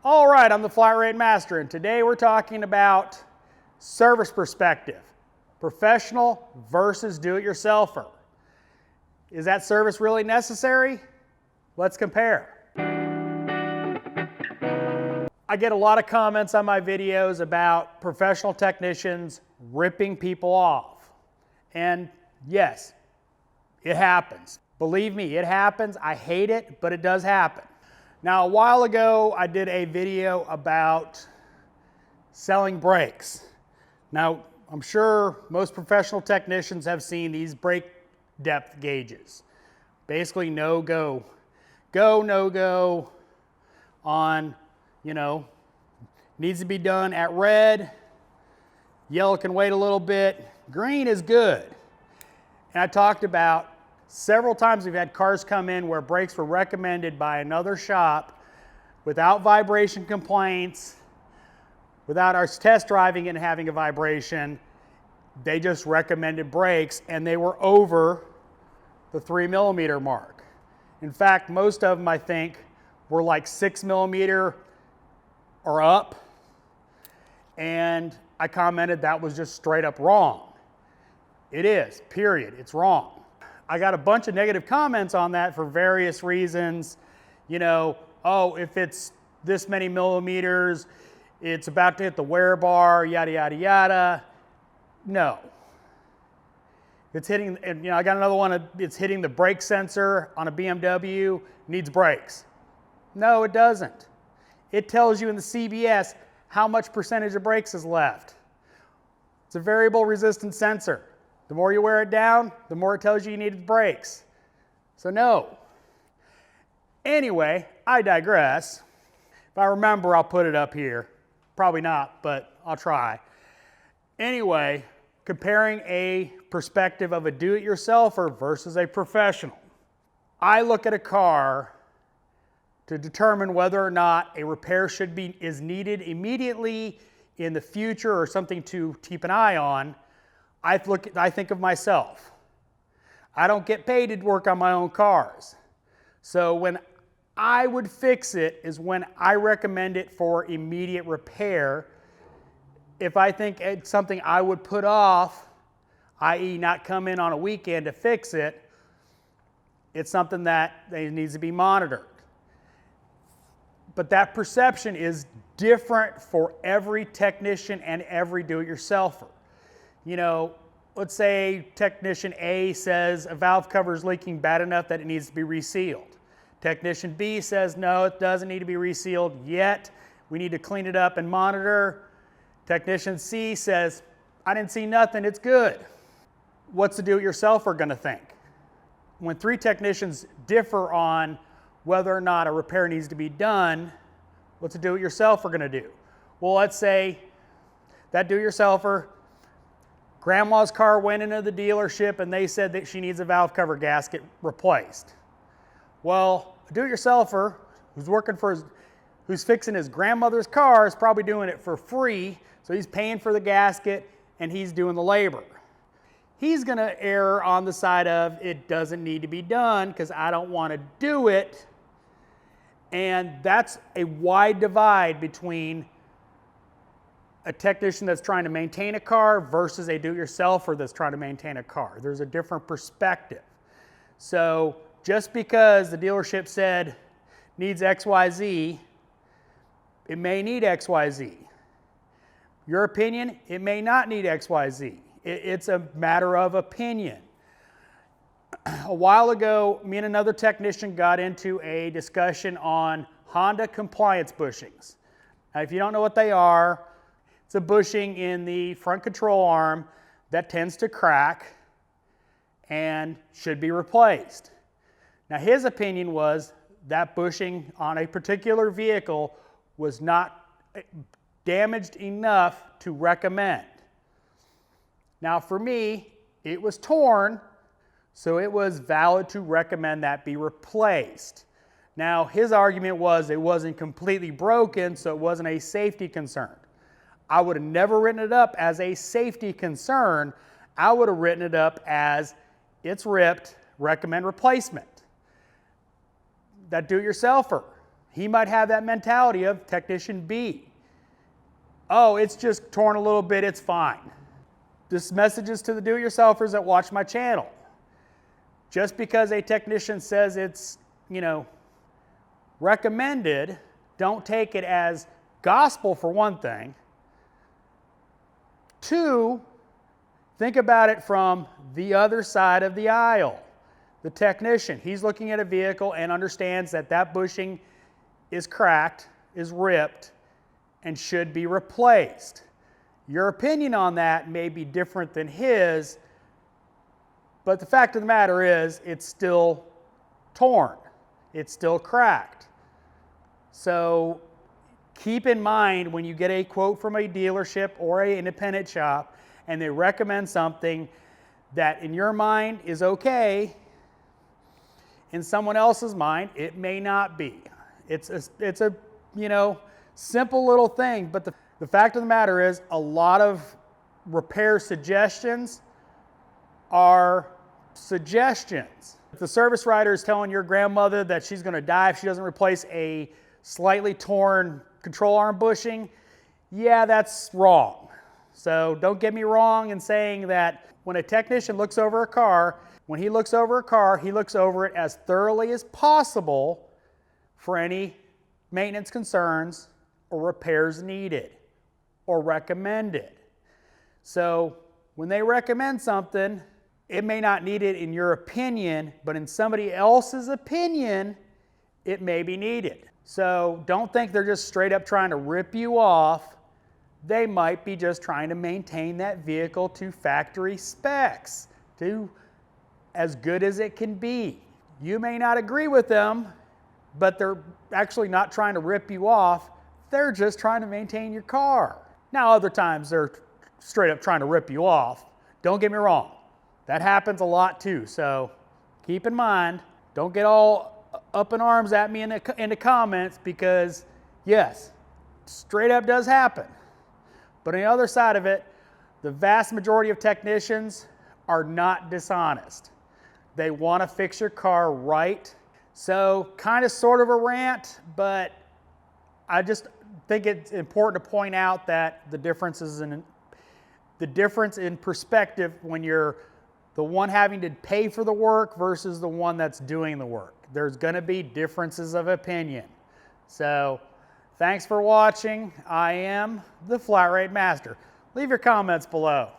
All right, I'm the Flat Rate Master, and today we're talking about service perspective, professional versus do-it-yourselfer. Is that service really necessary? Let's compare. I get a lot of comments on my videos about professional technicians ripping people off. And yes, it happens. Believe me, it happens. I hate it, but it does happen. Now, a while ago, I did a video about selling brakes. Now, I'm sure most professional technicians have seen these brake depth gauges. Basically, no go, no go on, needs to be done at red, yellow can wait a little bit, green is good. And I talked about several times we've had cars come in where brakes were recommended by another shop without vibration complaints, without us test driving and having a vibration. They just recommended brakes and they were over the 3mm mark. In fact, most of them I think were like 6mm or up, and I commented that was just straight up wrong. It is, period, it's wrong. I got a bunch of negative comments on that for various reasons. Oh, if it's this many millimeters, it's about to hit the wear bar, yada, yada, yada. No. It's hitting, I got another one, it's hitting the brake sensor on a BMW, needs brakes. No, it doesn't. It tells you in the CBS how much percentage of brakes is left. It's a variable resistance sensor. The more you wear it down, the more it tells you you need brakes. So no. Anyway, I digress. If I remember, I'll put it up here. Probably not, but I'll try. Anyway, comparing a perspective of a do-it-yourselfer versus a professional. I look at a car to determine whether or not a repair is needed immediately in the future or something to keep an eye on. I think of myself. I don't get paid to work on my own cars. So when I would fix it is when I recommend it for immediate repair. If I think it's something I would put off, i.e. not come in on a weekend to fix it, it's something that needs to be monitored. But that perception is different for every technician and every do-it-yourselfer. Let's say technician A says a valve cover is leaking bad enough that it needs to be resealed. Technician B says, no, it doesn't need to be resealed yet. We need to clean it up and monitor. Technician C says, I didn't see nothing, it's good. What's the do-it-yourselfer going to think? When three technicians differ on whether or not a repair needs to be done, what's a do-it-yourselfer going to do? Well, let's say that do-it-yourselfer, grandma's car went into the dealership and they said that she needs a valve cover gasket replaced. Well, a do-it-yourselfer who's fixing his grandmother's car is probably doing it for free, so he's paying for the gasket and he's doing the labor. He's going to err on the side of it doesn't need to be done because I don't want to do it. And that's a wide divide between a technician that's trying to maintain a car versus a do-it-yourselfer that's trying to maintain a car. There's a different perspective. So just because the dealership said needs XYZ, it may need XYZ. Your opinion, it may not need XYZ. It's a matter of opinion. A while ago, me and another technician got into a discussion on Honda compliance bushings. Now, if you don't know what they are, it's a bushing in the front control arm that tends to crack and should be replaced. Now, his opinion was that bushing on a particular vehicle was not damaged enough to recommend. Now, for me, it was torn, so it was valid to recommend that be replaced. Now, his argument was it wasn't completely broken, so it wasn't a safety concern. I would have never written it up as a safety concern. I would have written it up as it's ripped, recommend replacement. That do-it-yourselfer, He might have that mentality of technician B. Oh, it's just torn a little bit, it's fine. This message is to the do-it-yourselfers that watch my channel. Just because a technician says it's, recommended, don't take it as gospel for one thing. Two, think about it from the other side of the aisle. The technician, he's looking at a vehicle and understands that that bushing is cracked, is ripped, and should be replaced. Your opinion on that may be different than his, but the fact of the matter is it's still torn. It's still cracked. So keep in mind when you get a quote from a dealership or an independent shop and they recommend something that in your mind is okay, in someone else's mind it may not be. It's a simple little thing, but the fact of the matter is a lot of repair suggestions are suggestions. If the service writer is telling your grandmother that she's going to die if she doesn't replace a slightly torn control arm bushing, yeah, that's wrong. So don't get me wrong in saying that when a technician looks over a car, when he looks over a car, he looks over it as thoroughly as possible for any maintenance concerns or repairs needed or recommended. So when they recommend something, it may not need it in your opinion, but in somebody else's opinion, it may be needed. So don't think they're just straight up trying to rip you off. They might be just trying to maintain that vehicle to factory specs, to as good as it can be. You may not agree with them, but they're actually not trying to rip you off. They're just trying to maintain your car. Now, other times they're straight up trying to rip you off. Don't get me wrong. That happens a lot too. So keep in mind, don't get all up in arms at me in the comments because yes, straight up does happen. But on the other side of it, the vast majority of technicians are not dishonest. They want to fix your car right. So kind of sort of a rant, but I just think it's important to point out that the difference in perspective when you're the one having to pay for the work versus the one that's doing the work. There's going to be differences of opinion. So thanks for watching. I am the Flat Rate Master. Leave your comments below.